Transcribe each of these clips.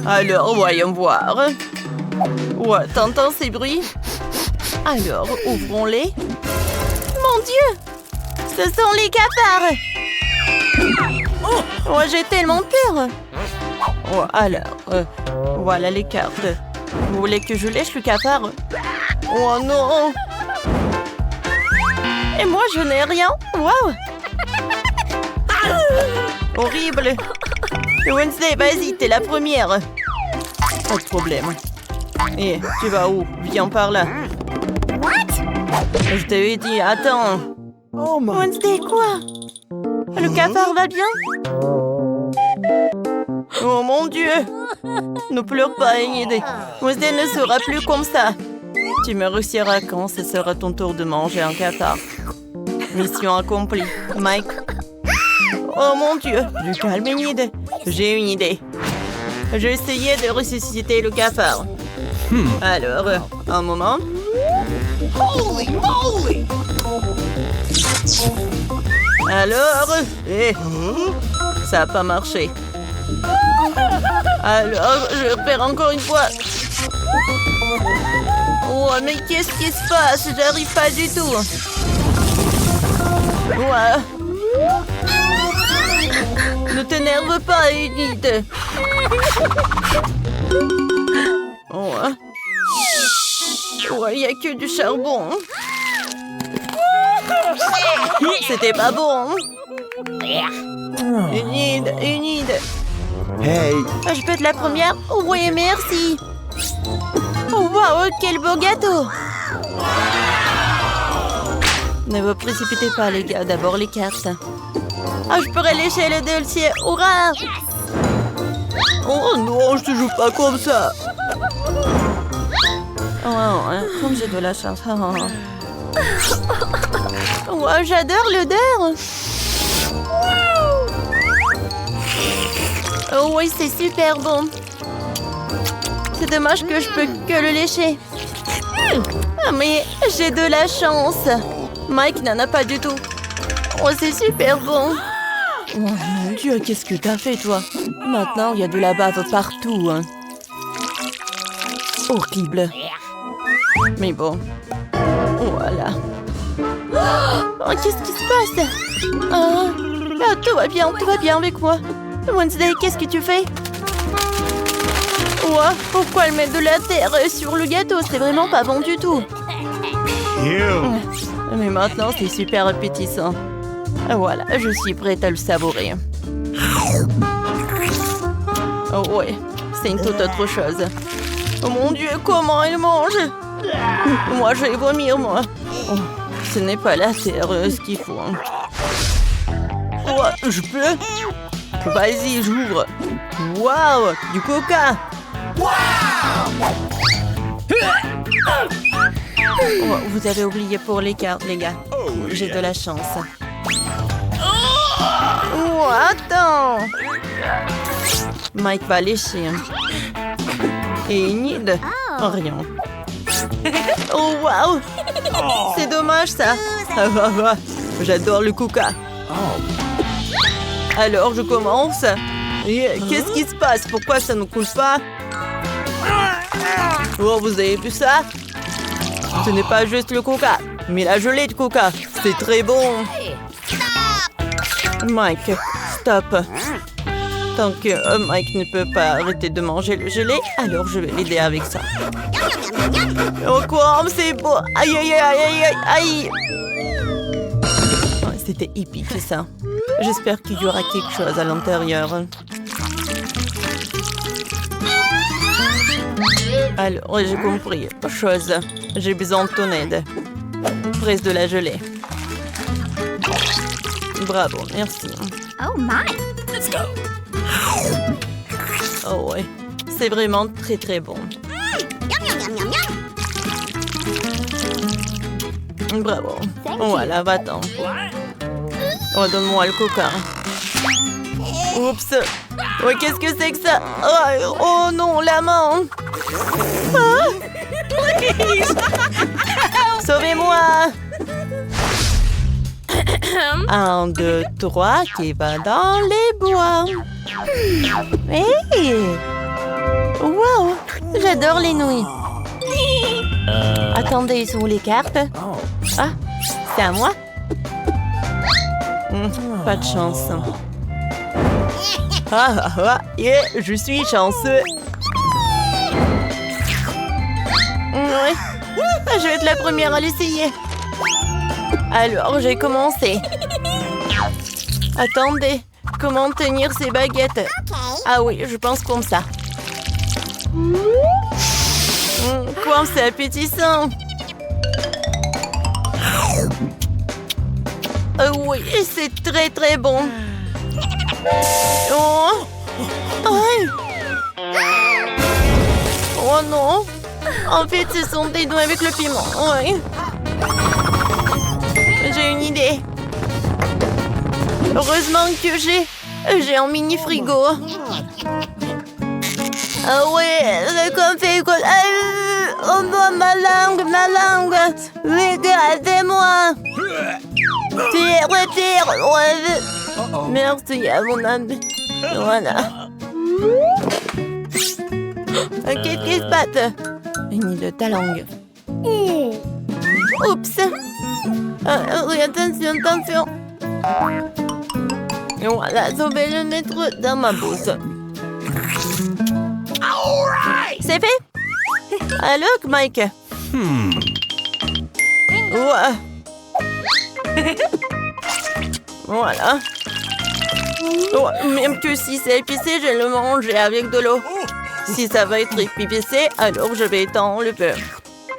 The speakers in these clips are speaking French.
Alors, voyons voir. Ouais, t'entends ces bruits? Alors, ouvrons-les. Mon Dieu! Ce sont les cafards! Oh, j'ai tellement peur! Oh, alors, voilà les cartes. Vous voulez que je lèche le cafard? Oh non! Et moi, je n'ai rien! Waouh! Horrible! Wednesday, vas-y, t'es la première! Pas de problème. Et tu vas où? Viens par là. Je t'avais dit, attends. Oh, Wednesday, quoi? Le cafard va bien? Oh mon Dieu! Ne pleure pas, Enid. Wednesday ne sera plus comme ça. Tu me réussiras quand ce sera ton tour de manger un cafard. Mission accomplie. Mike. Oh mon Dieu! Du calme, Enid. J'ai une idée. Je vais essayer de ressusciter le cafard. Alors, un moment. Holy moly! Alors, ça n'a pas marché. Alors, je perds encore une fois. Oh, mais qu'est-ce qui se passe? J'arrive pas du tout. Ouais. Ne t'énerve pas, Enid. Ouais. Ouais, il n'y a que du charbon. C'était pas bon. Enid. Hey! Je peux être la première? Oui, merci. Oh, wow, quel beau gâteau. Ne vous précipitez pas, les gars. D'abord, les cartes. Ah, je pourrais lécher le dossier. Hurrah! Oh non, je te joue pas comme ça. Oh, comme j'ai de la chance. Oh, j'adore l'odeur. Oh oui, c'est super bon. C'est dommage que je peux que le lécher. Ah, mais j'ai de la chance. Mike n'en a pas du tout. Oh, c'est super bon. Oh mon Dieu, qu'est-ce que t'as fait, toi? Maintenant, il y a de la bave partout. Hein. Horrible. Mais bon. Voilà. Oh, qu'est-ce qui se passe? Oh, tout va bien avec moi. Wednesday, qu'est-ce que tu fais? Oh, pourquoi elle met de la terre sur le gâteau? C'est vraiment pas bon du tout. Mais maintenant, c'est super appétissant. Voilà, je suis prête à le savourer. Oh ouais, c'est une toute autre chose. Oh mon Dieu, comment elle mange? Moi, je vais vomir, moi. Oh, ce n'est pas la terre, ce qu'il faut. Oh, je peux? Vas-y, j'ouvre. Waouh, du coca. Oh, vous avez oublié pour les cartes, les gars. J'ai de la chance. Oh, attends. Mike va lécher. Et Enid, rien. Oh, waouh. C'est dommage, ça. J'adore le coca. Alors, je commence. Qu'est-ce qui se passe? Pourquoi ça ne coule pas? Oh, vous avez vu ça? Ce n'est pas juste le coca, mais la gelée de coca. C'est très bon. Mike, stop. Tant que Mike ne peut pas arrêter de manger le gelé, alors je vais l'aider avec ça. Oh quoi, c'est beau. Aïe, aïe, aïe, aïe, aïe. C'était épique, ça. J'espère qu'il y aura quelque chose à l'intérieur. Alors, j'ai compris. Chose, j'ai besoin de ton aide. Presse de la gelée. Bravo, merci. Oh my! Let's go! Oh ouais, c'est vraiment très très bon. Bravo. Voilà, va-t'en. Oh, donne-moi le coca. Oups. Oh, qu'est-ce que c'est que ça? Oh non, la main. Sauvez-moi. 1, 2, 3, qui va dans les bois. Hey! Wow, j'adore les nouilles. Attendez, ils sont où les cartes? Ah, c'est à moi? Pas de chance. Yeah, je suis chanceux. Ouais, je vais être la première à l'essayer. Alors, j'ai commencé. Attendez, comment tenir ces baguettes? Ah oui, je pense comme ça. Quoi, c'est appétissant. Oui, c'est très très bon. Oh. Oh non. En fait, ce sont des doigts avec le piment. Oui. J'ai une idée. Heureusement que j'ai un mini frigo. Ah ouais, c'est comme fait quoi. Oh non, ma langue. Regardez-moi. Tire. Merci à mon ami. Voilà. Qu'est-ce qui se passe? Une de ta langue. Oups. Attention. Voilà, je vais le mettre dans ma bouche. C'est fait? Allô, Mike? Ouais. Voilà. Oh, même que si c'est épicé, je le mange avec de l'eau. Si ça va être épicé, alors je vais t'enlever.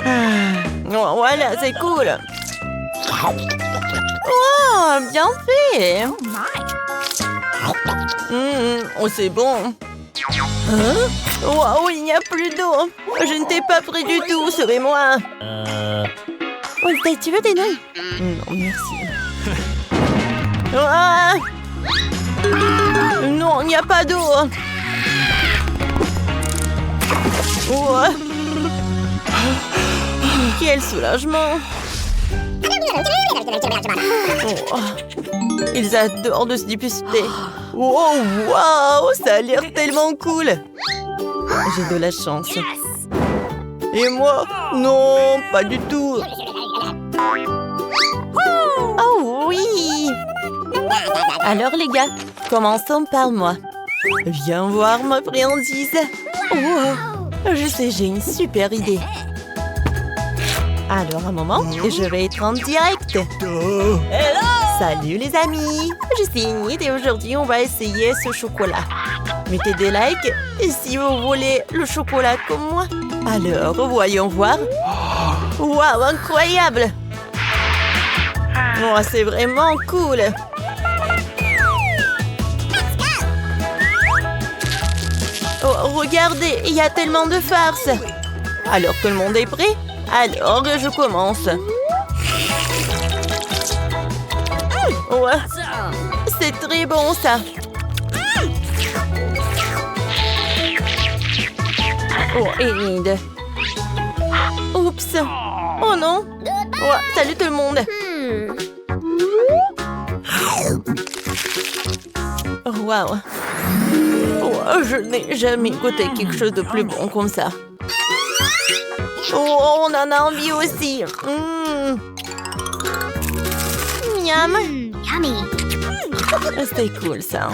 Oh, voilà, c'est cool. Oh, bien fait. Oh, c'est bon. Wow, il n'y a plus d'eau. Je ne t'ai pas pris du tout, sauvez-moi. Oh, tu veux des nouilles? Non, merci. Non, il n'y a pas d'eau. Quel soulagement. Ils adorent de se disputer. Wow, ça a l'air tellement cool. J'ai de la chance. Et moi? Non, pas du tout. Oh oui. Alors les gars, commençons par moi. Viens voir ma friandise. Je sais, j'ai une super idée. Alors un moment, je vais être en direct. Hello! Salut les amis, je suis Enid et aujourd'hui on va essayer ce chocolat. Mettez des likes si vous voulez le chocolat comme moi. Alors voyons voir. Waouh, incroyable! Oh, c'est vraiment cool. Oh, regardez, il y a tellement de farce. Alors tout le monde est prêt? Alors je commence. Ouais, c'est très bon ça. Oh, Enid. Oups. Oh non. Ouais, salut tout le monde. Wow. Oh, je n'ai jamais goûté quelque chose de plus bon comme ça. Oh, on en a envie aussi. Miam. Yummy. C'était cool ça.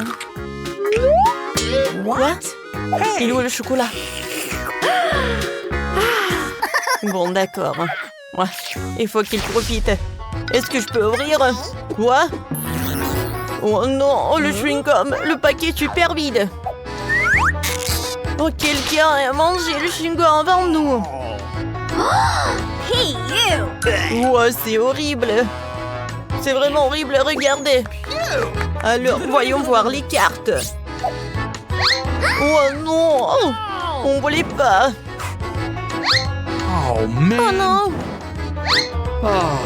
What? Il est où le chocolat? Bon, d'accord. Ouais, il faut qu'il profite. Est-ce que je peux ouvrir? Quoi? Oh non, le chewing-gum, le paquet est super vide. Oh, quelqu'un a mangé le chewing-gum avant nous. Hey, you! Oh, c'est horrible. C'est vraiment horrible, regardez. Alors, voyons voir les cartes. Oh non, on ne voulait pas. Oh, man. Oh non.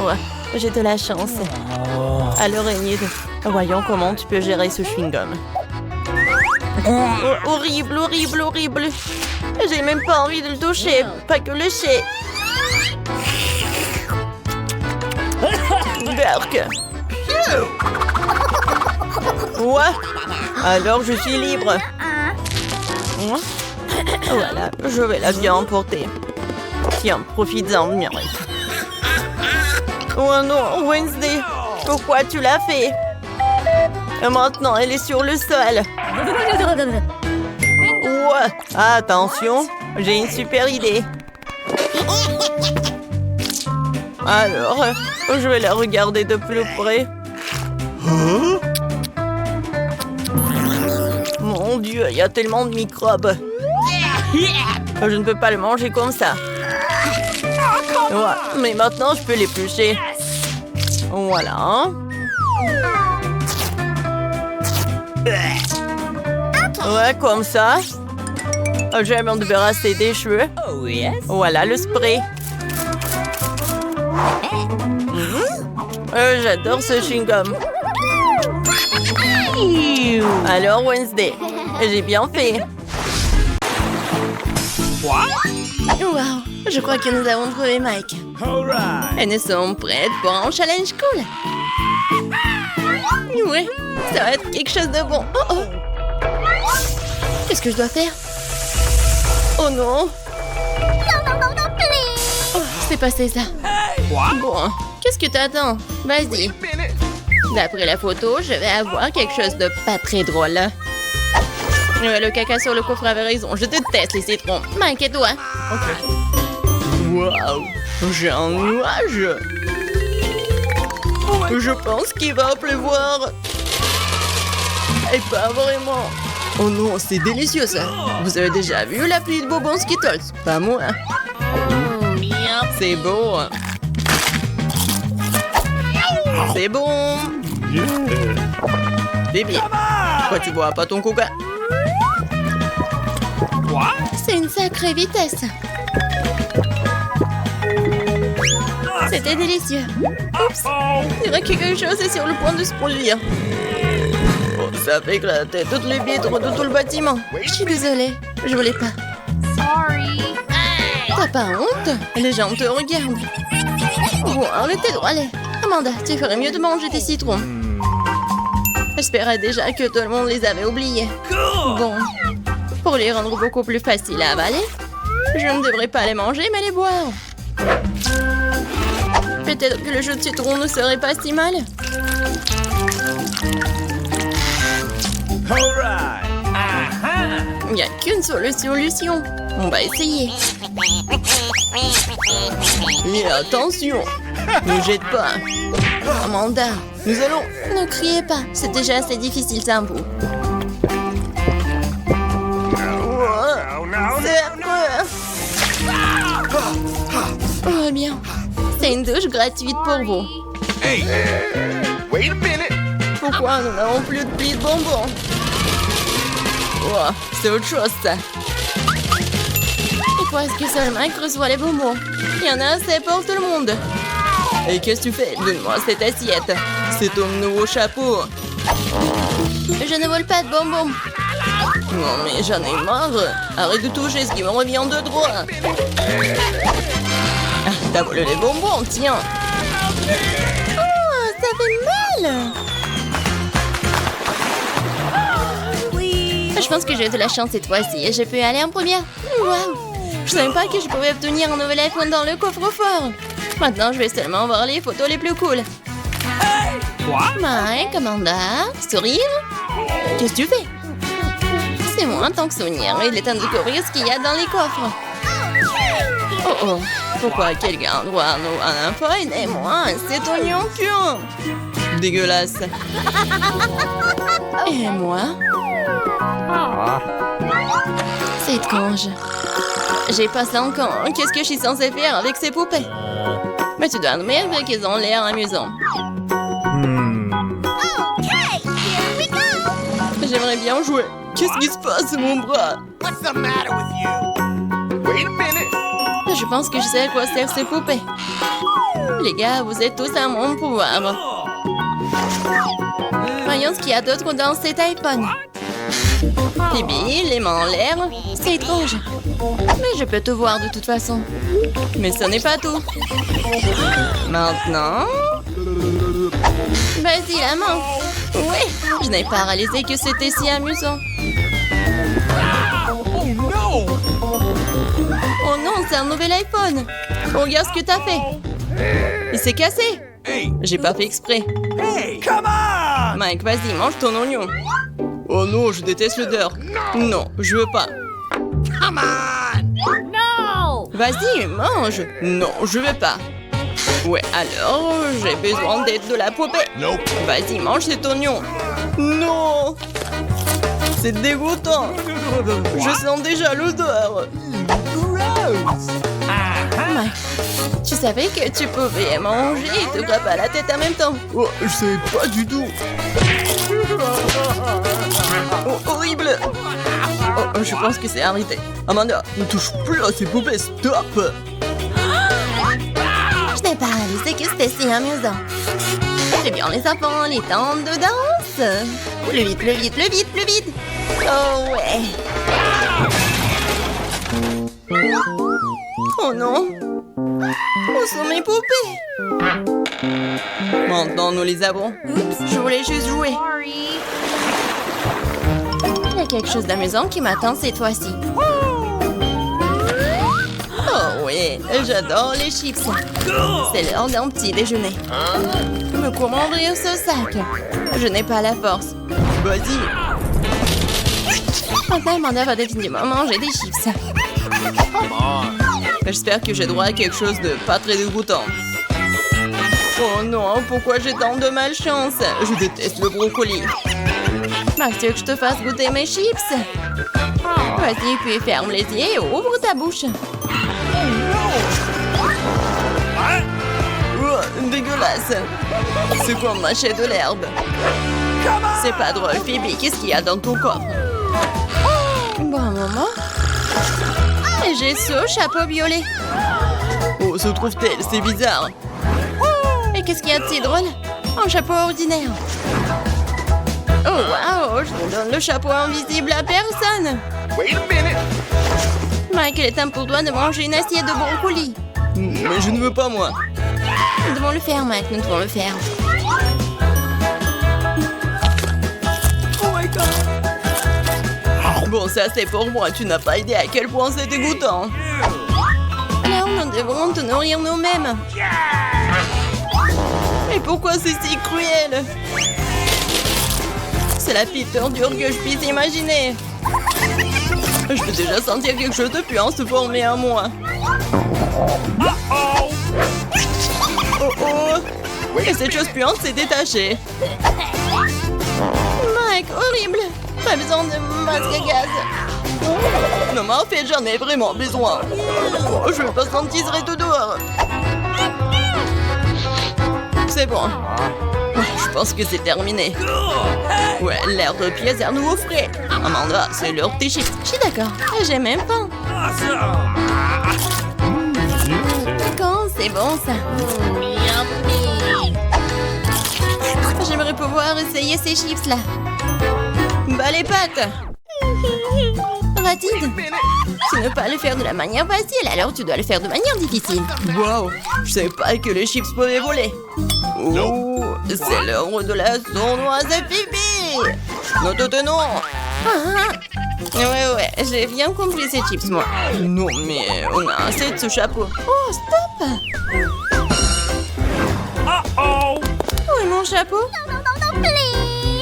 Ouais, j'ai de la chance. Alors, Enid, voyons comment tu peux gérer ce chewing-gum. Oh, horrible, horrible, horrible. J'ai même pas envie de le toucher, pas que le lécher. Berk. Ouais. Alors je suis libre. Voilà, je vais la bien emporter. Tiens, profites-en, Mireille. Oh non, Wednesday, pourquoi tu l'as fait? Et maintenant, elle est sur le sol. Ouais, attention, j'ai une super idée. Alors, je vais la regarder de plus près. Mon Dieu, il y a tellement de microbes. Je ne peux pas le manger comme ça. Ouais, mais maintenant, je peux l'éplucher. Voilà. Ouais, comme ça. Je vais m'en débarrasser des cheveux. Voilà le spray. J'adore ce chewing-gum. Alors, Wednesday, j'ai bien fait. Wow, je crois que nous avons trouvé Mike. Et nous sommes prêtes pour un challenge cool. Ouais, ça va être quelque chose de bon. Oh oh. Qu'est-ce que je dois faire? Oh non. Oh, c'est passé ça. Bon, qu'est-ce que t'attends? Vas-y. D'après la photo, je vais avoir quelque chose de pas très drôle. Ouais, le caca sur le coffre avait raison. Je déteste les citrons. Mike et toi? Waouh, j'ai un nuage. Je pense qu'il va pleuvoir. Et pas vraiment. Oh non, c'est délicieux ça. Vous avez déjà vu la pluie de bonbons Skittles? Pas moi. C'est beau. C'est bon. Bébé, pourquoi tu bois pas ton coca? C'est une sacrée vitesse. C'était délicieux. Oups, il dirait que quelque chose est sur le point de se produire. Oh, ça fait éclater toutes les vitres de tout le bâtiment. Je suis désolée, je voulais pas. Sorry. T'as pas honte? Les gens te regardent. Bon, arrêtez de râler. Amanda, tu ferais mieux de manger tes citrons. J'espérais déjà que tout le monde les avait oubliés. Bon, pour les rendre beaucoup plus faciles à avaler, je ne devrais pas les manger, mais les boire. Peut-être que le jus de citron ne serait pas si mal. Il n'y a qu'une seule solution. On va essayer. Et attention, ne jette pas. Amanda, nous allons... Ne criez pas, c'est déjà assez difficile sans vous. C'est affreux. Oh bien, c'est une douche gratuite pour vous. Hey, wait a minute. Pourquoi nous n'avons plus de plis de bonbons? Oh, c'est autre chose ça. Pourquoi est-ce que seul Mike reçoit les bonbons? Il y en a assez pour tout le monde. Et qu'est-ce que tu fais? Donne-moi cette assiette. C'est ton nouveau chapeau. Je ne vole pas de bonbons. Non mais j'en ai marre. Arrête de toucher ce qui me revient de droit. Ah, t'as volé les bonbons, tiens. Oh, ça fait mal. Je pense que j'ai de la chance cette fois-ci. Je peux aller en première. Waouh. Je savais pas que je pouvais obtenir un nouvel iPhone dans le coffre-fort. Maintenant, je vais seulement voir les photos les plus cool. Mike, Amanda, sourire. Qu'est-ce que tu fais? C'est moi en tant que souvenir. Il est temps de découvrir ce qu'il y a dans les coffres. Oh oh, pourquoi quelqu'un a droit à un iPhone et moi, c'est oignon pur. Dégueulasse. Et moi? C'est étrange. J'ai pas 5 ans. Qu'est-ce que je suis censée faire avec ces poupées? Mais tu dois admettre qu'elles ont l'air amusantes. J'aimerais bien jouer. Qu'est-ce qui se passe, mon bras? What's the matter with you? Wait a minute. Je pense que je sais à quoi servent ces poupées. Les gars, vous êtes tous à mon pouvoir. Voyons ce qu'il y a d'autre dans cet iPhone. Phoebe, les mains en l'air, c'est étrange. Mais je peux te voir de toute façon. Mais ce n'est pas tout. Maintenant... Vas-y, la main. Oui, je n'ai pas réalisé que c'était si amusant. Oh no! un nouvel iPhone. Regarde ce que t'as fait. Il s'est cassé. Hey, J'ai pas fait exprès. hey, come on! Mike, vas-y, mange ton oignon. Oh non, je déteste l'odeur. Non, je veux pas. Come on! No! Vas-y, mange. Non, je veux pas. Ouais, alors, j'ai besoin d'aide de la poupée. Nope. Vas-y, mange cet oignon. Non! C'est dégoûtant. Je sens déjà l'odeur. Gross! Mike, tu savais que tu pouvais manger et te grapper à la tête en même temps? Oh, je savais pas du tout. Oh, horrible! Oh, je pense que c'est arrêté. Amanda, ne touche plus à ces poupées, stop. Je n'ai pas réalisé que c'était si amusant. Très bien, les enfants, les temps de danse. Plus vite, plus vite, plus vite, plus vite. Oh ouais. Oh non. Où sont mes poupées? Maintenant, nous les avons. Oups, je voulais juste jouer. Sorry. Il y a quelque chose d'amusant qui m'attend cette fois-ci. Oh oui, j'adore les chips. C'est l'heure d'un petit déjeuner. Mais comment ouvrir ce sac? Je n'ai pas la force. Vas-y. Maintenant, Amanda va définitivement manger des chips. J'espère que j'ai droit à quelque chose de pas très dégoûtant. Oh non, pourquoi j'ai tant de malchance? Je déteste le brocoli. Max, tu veux que je te fasse goûter mes chips? Vas-y, puis ferme les yeux et ouvre ta bouche. Oh, dégueulasse. C'est comme mâcher de l'herbe. C'est pas drôle, Phoebe. Qu'est-ce qu'il y a dans ton coffre? Bon moment. J'ai ce chapeau violet. Oh, se trouve-t-elle? C'est bizarre. Et qu'est-ce qu'il y a de si drôle? Un chapeau ordinaire. Oh waouh, je ne donne le chapeau invisible à personne. Wait a minute. Mike, il est temps pour toi de manger une assiette de brocoli. Mais je ne veux pas, moi. Nous devons le faire, Mike, nous devons le faire. Bon, ça c'est pour moi. Tu n'as pas idée à quel point c'est dégoûtant. Alors, nous devrons te nourrir nous-mêmes. Et pourquoi c'est si cruel? C'est la pire ordure que je puisse imaginer. Je peux déjà sentir quelque chose de puant se former en moi. Oh! Oh oh! Et cette chose puante s'est détachée. Mike, horrible. Pas besoin de masque à gaz. Non, mais en fait, j'en ai vraiment besoin. Oh, je veux pas sentir tout dehors. C'est bon. Ouais, je pense que c'est terminé. Ouais, l'air de pièce est à nouveau frais. Amanda, c'est l'heure de tes chips. Je suis d'accord. J'ai même faim. Quand c'est bon ça. J'aimerais pouvoir essayer ces chips là. Bah les pattes. Ratine, tu ne peux pas le faire de la manière facile, alors tu dois le faire de manière difficile. Waouh! Je savais pas que les chips pouvaient voler. Oh, c'est l'heure de la sournoise Phoebe. Non, non. Ouais, j'ai bien compris ces chips, moi. Non, mais on a assez de ce chapeau. Oh, stop! Uh-oh! Où est mon chapeau?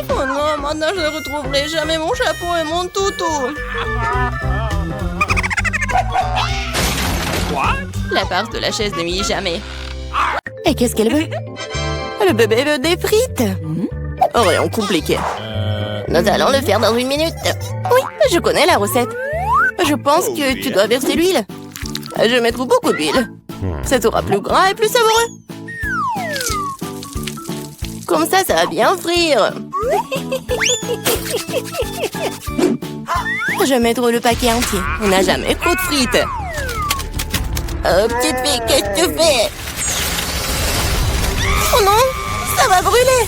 Oh non, maintenant je ne retrouverai jamais mon chapeau et mon toutou. What? La part de la chaise ne m'y est jamais. Et qu'est-ce qu'elle veut? Le bébé veut des frites. Rien compliqué. Nous allons le faire dans 1 minute. Oui, je connais la recette. Je pense que tu dois verser l'huile. Je mettrai beaucoup d'huile. Ça sera plus gras et plus savoureux. Comme ça va bien frire. Je mettrai le paquet entier. On n'a jamais trop de frites. Oh, petite fille, qu'est-ce que tu fais? Oh non, ça va brûler.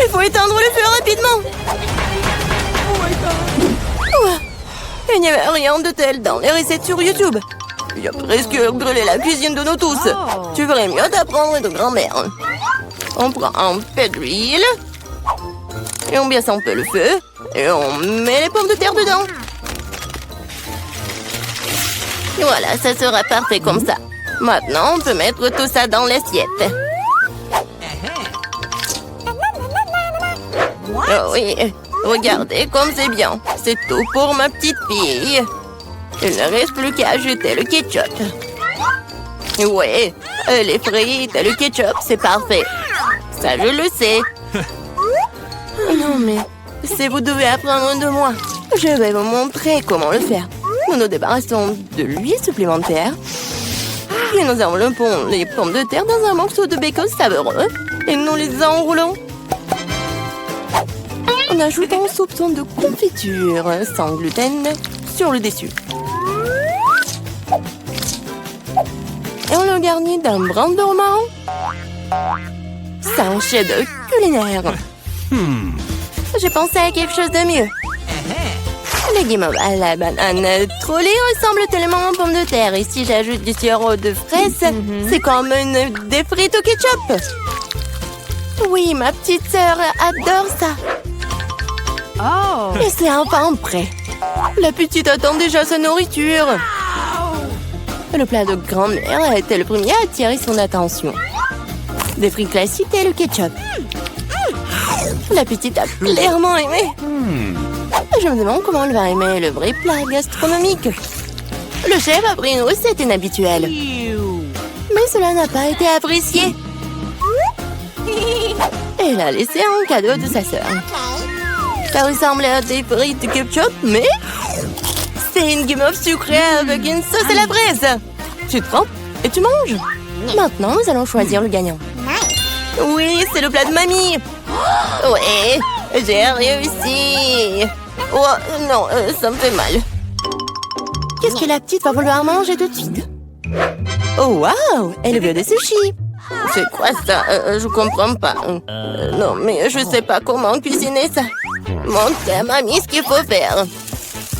Il faut éteindre le feu rapidement. Ouah, il n'y avait rien de tel dans les recettes sur YouTube. Il a presque brûlé la cuisine de nous tous. Tu ferais mieux d'apprendre de grand-mère. On prend un peu d'huile. Et on baisse un peu le feu. Et on met les pommes de terre dedans. Voilà, ça sera parfait comme ça. Maintenant, on peut mettre tout ça dans l'assiette. Oh oui, regardez comme c'est bien. C'est tout pour ma petite fille. Il ne reste plus qu'à ajouter le ketchup. Ouais, les frites et le ketchup, c'est parfait. Ça, je le sais. Non, mais si vous devez apprendre de moi, je vais vous montrer comment le faire. Nous nous débarrassons de l'huile supplémentaire. Puis nous enveloppons les pommes de terre dans un morceau de bacon savoureux et nous les enroulons. En ajoutant un soupçon de confiture sans gluten sur le dessus. Et on le garnit d'un brin de romarin. C'est un chef-d'œuvre culinaire. J'ai pensé à quelque chose de mieux. Les guimauves à la banane trolley ressemblent tellement aux pommes de terre. Et si j'ajoute du sirop de fraise, c'est comme des frites au ketchup. Oui, ma petite sœur adore ça. Et c'est enfin prêt. La petite attend déjà sa nourriture. Le plat de grand-mère a été le premier à attirer son attention. Des frites classiques et le ketchup. La petite a clairement aimé. Je me demande comment elle va aimer le vrai plat gastronomique. Le chef a pris une recette inhabituelle. Mais cela n'a pas été apprécié. Elle a laissé un cadeau de sa sœur. Ça ressemble à des frites de ketchup, mais c'est une guimauve sucrée avec une sauce à la fraise. Tu te trempes et tu manges. Maintenant, nous allons choisir le gagnant. Oui, c'est le plat de mamie. Ouais, j'ai réussi. Oh, non, ça me fait mal. Qu'est-ce que la petite va vouloir manger tout de suite? Oh, waouh, elle veut des sushis. C'est quoi ça? Je comprends pas. Non, mais je sais pas comment cuisiner ça. Montre à mamie ce qu'il faut faire.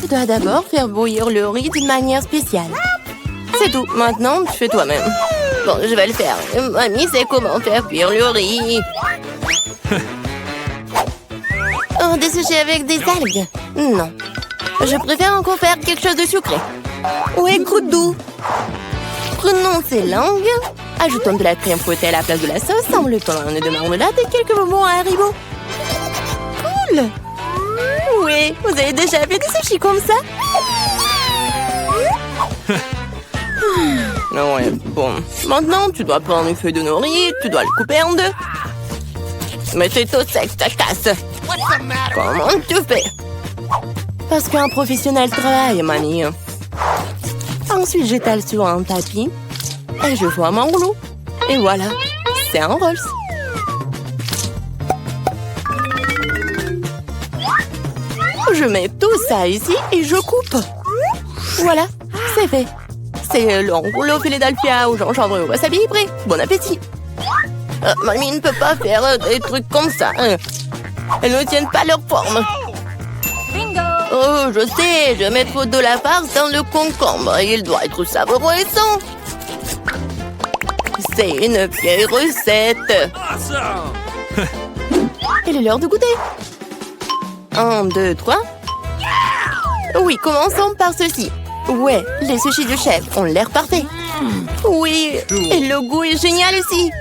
Tu dois d'abord faire bouillir le riz d'une manière spéciale. C'est tout. Maintenant, tu fais toi-même. Bon, je vais le faire. Mamie sait comment faire cuire le riz. Oh, des sushis avec des algues? Non. Je préfère encore faire quelque chose de sucré. Ouais, croûte doux. Prenons ces langues. Ajoutons de la crème fouettée à la place de la sauce, enveloppant un nœud de marmelade et quelques bonbons à Haribo. Cool! Oui, vous avez déjà fait des sushis comme ça? Ouais, bon. Maintenant, tu dois prendre une feuille de nori, tu dois le couper en deux. Mais c'est tout sec, ça casse. Comment tu fais? Parce qu'un professionnel travaille, mamie. Ensuite, j'étale sur un tapis et je forme un rouleau. Et voilà, c'est un Rolls. Je mets tout ça ici et je coupe. Voilà, c'est fait. C'est le rouleau Philadelphia au gingembre et au wasabi prêt. Bon appétit. Mamie ne peut pas faire des trucs comme ça. Elles ne tiennent pas leur forme. Oh, je sais, je vais mettre de la farce dans le concombre. Il doit être savoureux et sain. C'est une vieille recette. Il est l'heure de goûter. 1, 2, 3. Oui, commençons par ceci. Ouais, les sushis du chef ont l'air parfaits. Oui, et le goût est génial aussi.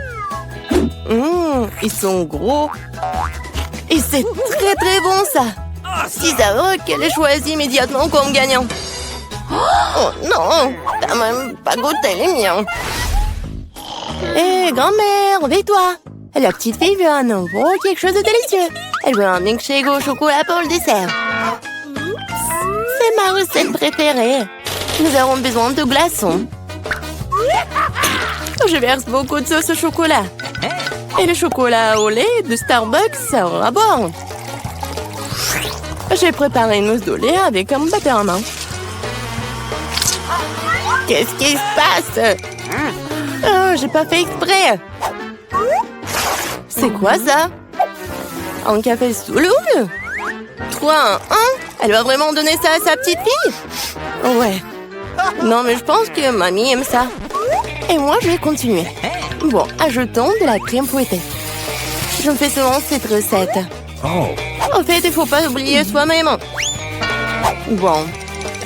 Ils sont gros. Et c'est très très bon ça. Si savoureux qu'elle ait choisi immédiatement comme gagnant. Oh non, t'as même pas goûté les miens. Hé, grand-mère, réveille-toi. La petite fille veut un nouveau quelque chose de délicieux. Elle veut un milkshake au chocolat pour le dessert. C'est ma recette préférée. Nous avons besoin de glaçons. Je verse beaucoup de sauce au chocolat. Et le chocolat au lait de Starbucks sera bon. J'ai préparé une mousse au lait avec un batteur à main. Qu'est-ce qui se passe? Oh, j'ai pas fait exprès. C'est quoi ça? Un café sous l'eau? 3, 1. Elle va vraiment donner ça à sa petite fille? Ouais. Non, mais je pense que mamie aime ça. Et moi, je vais continuer. Bon, ajoutons de la crème fouettée. Je me fais souvent cette recette. En fait, il faut pas oublier soi-même. Bon,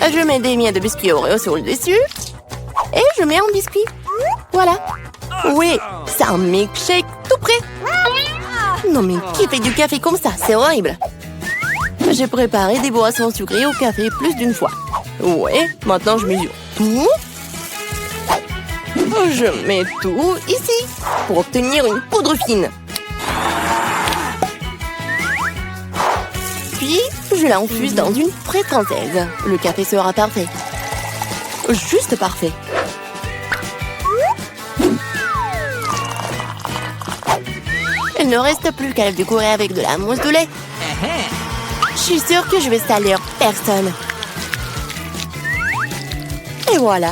je mets des miettes de biscuits Oreo sur le dessus. Et je mets un biscuit. Voilà. Oui, c'est un milkshake tout prêt. Non mais qui fait du café comme ça? C'est horrible. J'ai préparé des boissons sucrées au café plus d'une fois. Ouais, maintenant je mesure tout. Je mets tout ici pour obtenir une poudre fine. Puis, je l'infuse dans une fraise française. Le café sera parfait. Juste parfait. Il ne reste plus qu'à le décorer avec de la mousse de lait. Je suis sûre que je vais salir personne. Et voilà,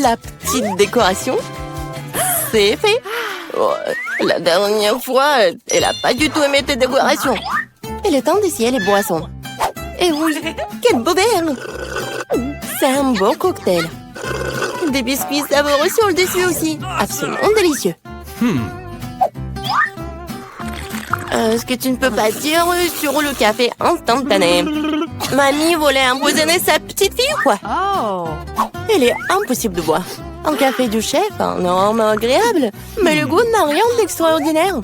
la petite décoration. C'est fait. Oh, la dernière fois, elle n'a pas du tout aimé tes décorations. Il est temps d'essayer les boissons. Et oui, quel beau verre! C'est un beau cocktail. Des biscuits savoureux sur le dessus aussi. Absolument délicieux. Ce que tu ne peux pas dire sur le café instantané. Mamie voulait empoisonner sa petite fille, quoi. Il est impossible de boire. Un café du chef, un arôme agréable, mais le goût n'a rien d'extraordinaire.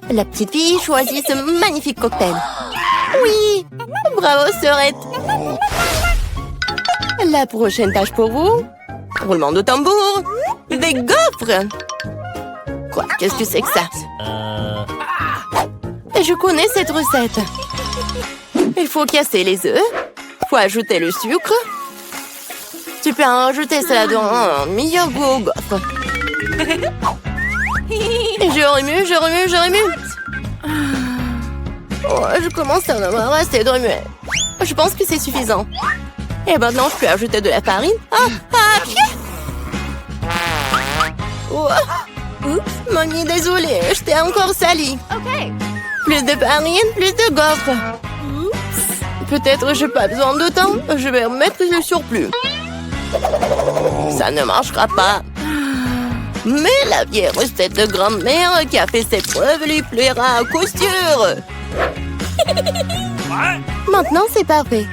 La petite fille choisit ce magnifique cocktail. Oui, bravo, sœurette. La prochaine tâche pour vous, roulement de tambour, des gaufres. Quoi, qu'est-ce que c'est que ça? Je connais cette recette. Il faut casser les œufs, faut ajouter le sucre. Tu peux en rajouter cela dans un meilleur goût aux gaufres. Et je remue. Oh, je commence à en avoir assez de remuer. Je pense que c'est suffisant. Et maintenant, je peux ajouter de la farine. Oh. Oups, mamie, désolée, je t'ai encore sali. Plus de farine, plus de gaufres. Peut-être j'ai pas besoin de temps. Je vais remettre le surplus. Ça ne marchera pas. Mais la vieille recette de grand-mère qui a fait ses preuves lui plaira à coup sûr. Maintenant, c'est parfait.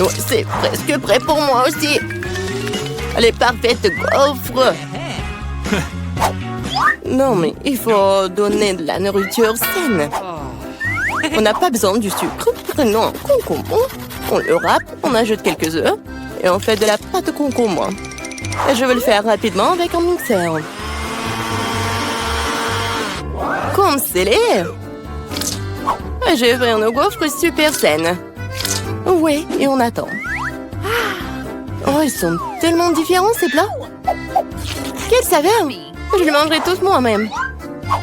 Oh, c'est presque prêt pour moi aussi. Les parfaites gaufres. Non, mais il faut donner de la nourriture saine. On n'a pas besoin du sucre. Prenons un concombre, on le râpe, on ajoute quelques œufs et on fait de la pâte de concombre. Et je vais le faire rapidement avec un mixeur. Comme scellé. J'ai fait une gaufre super saine. Ouais, et on attend. Oh, ils sont tellement différents ces plats. Quelle saveur! Je les mangerai tous moi-même.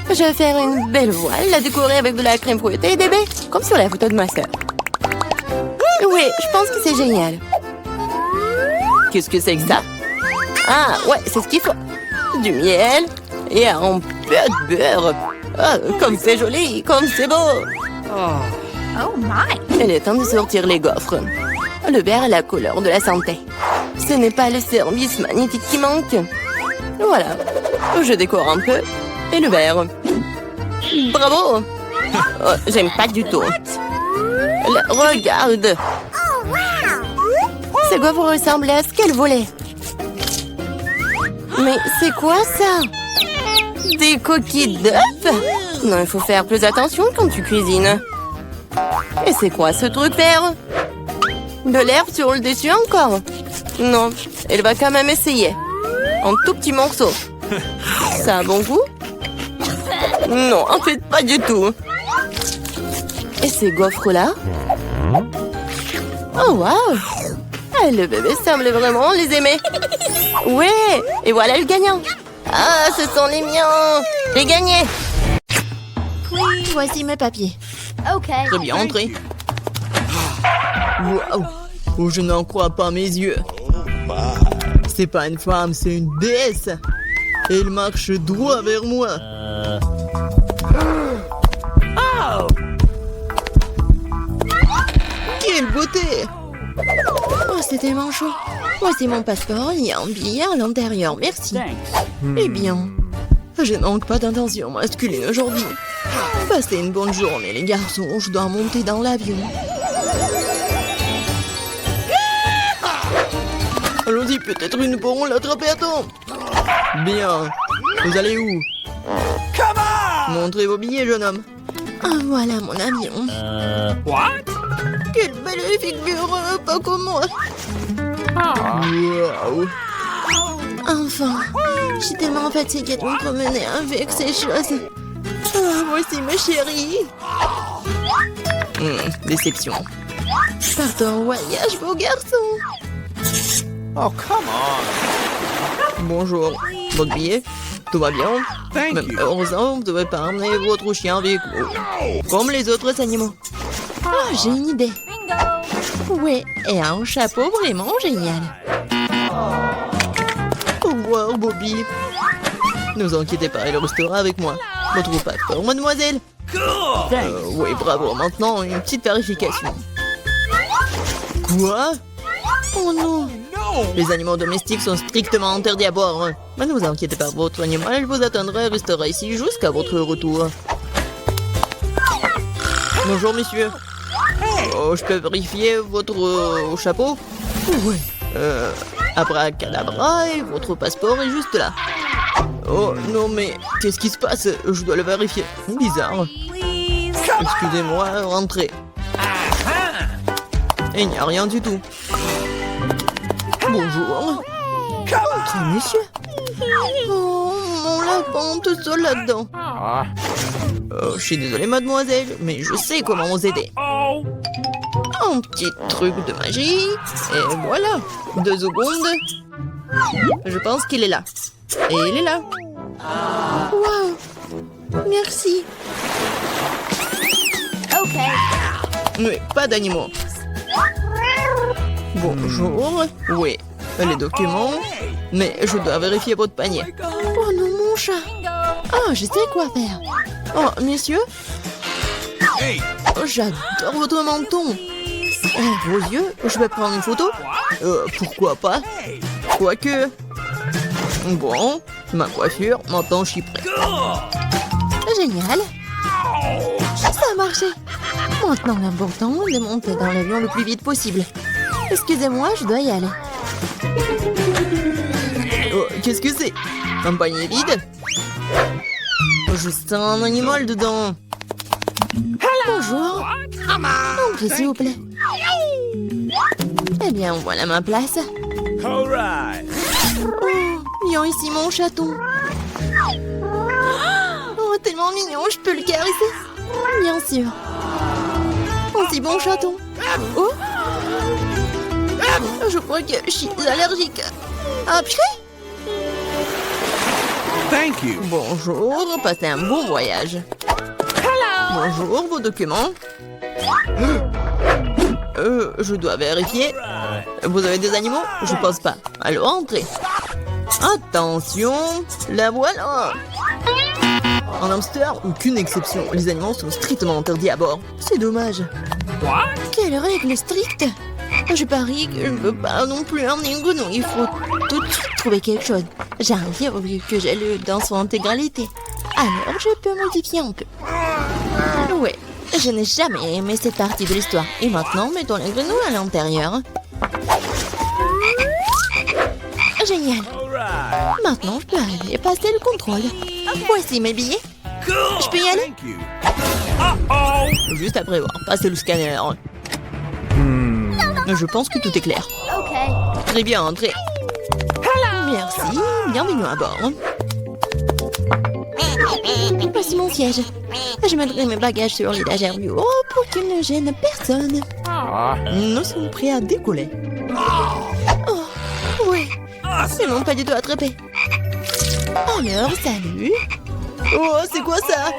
Je vais faire une belle voile, la décorer avec de la crème fouettée et des baies, comme sur la photo de ma sœur. Oui, je pense que c'est génial. Qu'est-ce que c'est que ça? Ah, ouais, c'est ce qu'il faut. Du miel et un peu de beurre. Oh, comme c'est joli, comme c'est beau. Oh my! Il est temps de sortir les gaufres. Le vert est la couleur de la santé. Ce n'est pas le service magnifique qui manque. Voilà. Je décore un peu. Et le vert. Bravo! Oh, j'aime pas du tout. Regarde! Ces gaufres ressemblaient à ce qu'elle voulait. Mais c'est quoi ça? Des coquilles d'œufs? Non, il faut faire plus attention quand tu cuisines. Et c'est quoi ce truc vert? De l'herbe sur le dessus encore? Non, elle va quand même essayer. Un tout petit morceau. Ça a bon goût? Non, en fait, pas du tout. Et ces gaufres-là? Oh, waouh! Ah, le bébé semble vraiment les aimer. Ouais, et voilà le gagnant. Ah, ce sont les miens. J'ai gagné. Voici mes papiers. Très bien, entrez. Waouh! Oh, je n'en crois pas mes yeux. C'est pas une femme, c'est une déesse. Et elle marche droit vers moi. Quelle beauté! Oh, c'est tellement chaud. Voici mon passeport, il y a un billet à l'intérieur, merci. Eh bien, je n'manque pas d'intention masculine aujourd'hui. Passez une bonne journée, les garçons. Je dois monter dans l'avion. Allons-y, peut-être nous pourrons l'attraper à temps. Bien. Vous allez où? Montrez vos billets, jeune homme. Ah, voilà mon avion. What? Quelle belle figure, pas comme moi. Wow. Enfin, je suis tellement fatiguée de me promener avec ces choses. Ah, voici ma chérie. Déception. Partons en voyage, beau garçon. Oh, come on. Bonjour. Votre billet? Tout va bien? Thank Même you. heureusement, vous ne devez pas emmener votre chien avec vous. Comme les autres animaux. Ah, j'ai une idée. Ouais, et un chapeau vraiment génial. Au revoir, Bobby. Ne vous inquiétez pas, il restera avec moi. Ne trouvez pas peur, mademoiselle. Oui, bravo. Maintenant, une petite vérification. Quoi? Oh non. Les animaux domestiques sont strictement interdits à bord. Mais ne vous inquiétez pas, votre animal vous attendra et restera ici jusqu'à votre retour. Bonjour, monsieur. Oh, je peux vérifier votre chapeau? Oui. Abracadabra, et votre passeport est juste là. Oh non, mais qu'est-ce qui se passe? Je dois le vérifier. Bizarre. Excusez-moi, rentrez. Et il n'y a rien du tout. Bonjour. Entrez, monsieur. Oh, mon lapin, tout seul là-dedans. Oh, je suis désolée, mademoiselle, mais je sais comment vous aider. Un petit truc de magie. Et voilà. 2 secondes. Je pense qu'il est là. Et il est là. Waouh. Merci. Mais pas d'animaux. Bonjour. Oui, les documents. Mais je dois vérifier votre panier. Oh non, mon chat. Ah, je sais quoi faire. Oh, monsieur. Hey. Oh, j'adore votre menton. Vos yeux, je vais prendre une photo. Pourquoi pas. Quoique. Bon, ma coiffure, maintenant je suis prêt. Génial. Ça a marché. Maintenant, l'important est de monter dans l'avion le plus vite possible. Excusez-moi, je dois y aller. Oh, qu'est-ce que c'est? Un panier vide? Je sens un animal dedans. Bonjour. Entrez, s'il vous plaît. Eh bien, voilà ma place. All right. Oh, viens ici, mon chaton. Oh, tellement mignon, je peux le caresser? Bien sûr. Oh, si bon chaton. Oh, je crois que je suis allergique. Ah, purée. Thank you. Bonjour, passez un bon voyage. Bonjour, vos documents. Je dois vérifier. Vous avez des animaux? Je pense pas. Alors, entrez. Attention, la voilà. En hamster, aucune exception. Les animaux sont strictement interdits à bord. C'est dommage. What? Quelle règle stricte. Je parie que je ne peux pas non plus emmener une grenouille. Il faut tout de suite trouver quelque chose. J'ai un livre que j'ai lu dans son intégralité. Alors, je peux modifier un peu. Ouais, je n'ai jamais aimé cette partie de l'histoire. Et maintenant, mettons les grenouilles à l'intérieur. Génial. All right. Maintenant, je peux aller passer le contrôle. Voici mes billets. Cool. Je peux y aller? Thank you. Uh-oh. Juste après avoir passé le scanner. Je pense que tout est clair. Très bien, entrez. Merci, bienvenue à bord. Voici mon siège. Je mettrai mes bagages sur l'étagère du haut pour qu'ils ne gênent personne. Nous sommes prêts à décoller. Oh, oui. Ils m'ont pas du tout attrapé. Alors, salut. Oh, c'est quoi ça?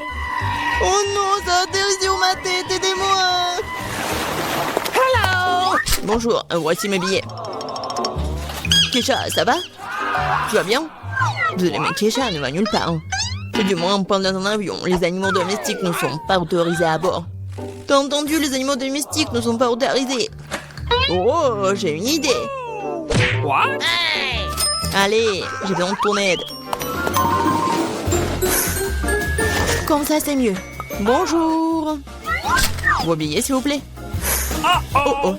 Oh non, ça atterrit sur ma tête, aidez-moi. Hello. Bonjour, voici mes billets. Kesha, ça va? Tu vas bien? Désolé, mais Kesha ne va nulle part. Du moins, pendant un avion, les animaux domestiques ne sont pas autorisés à bord. T'as entendu, les animaux domestiques ne sont pas autorisés. Oh, j'ai une idée. What? Allez, j'ai besoin de ton aide. Comme ça, c'est mieux. Bonjour. Vos billets, s'il vous plaît. Oh, oh.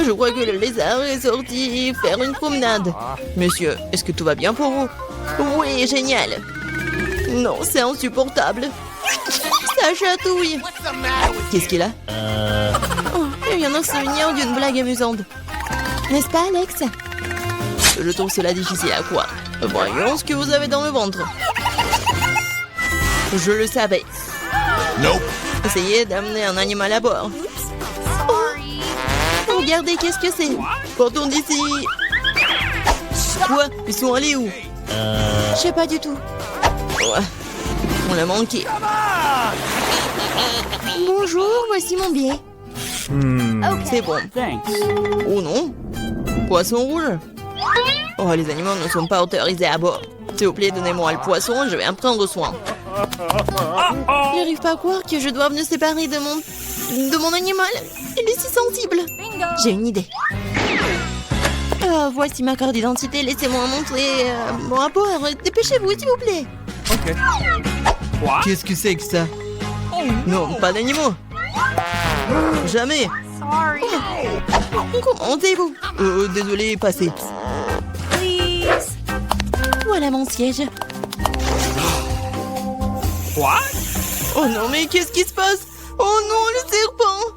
Je crois que le lézard est sorti faire une promenade. Monsieur, est-ce que tout va bien pour vous? Oui, génial. Non, c'est insupportable. Ça chatouille. Qu'est-ce qu'il a? Oh, il vient de se souvenir d'une blague amusante. N'est-ce pas, Alex? Je trouve cela difficile à croire. Voyons ce que vous avez dans le ventre. Je le savais. Nope. Essayez d'amener un animal à bord. Oh, regardez, qu'est-ce que c'est? Partons d'ici. Quoi? Ils sont allés où? Je sais pas du tout. Ouais. On l'a manqué. Bonjour, voici mon billet. C'est bon. Oh non. Poisson rouge. Oh, les animaux ne sont pas autorisés à bord. S'il vous plaît, donnez-moi le poisson, je vais en prendre soin. Je n'arrive pas à croire que je dois me séparer de mon animal. Il est si sensible. J'ai une idée. Voici ma carte d'identité. Laissez-moi montrer mon rapport. Dépêchez-vous, s'il vous plaît. Qu'est-ce que c'est que ça? Non, pas d'animaux. Jamais. Comment êtes-vous? Désolé, passez. Voilà mon siège. What? Oh non, mais qu'est-ce qui se passe? Oh non, le serpent!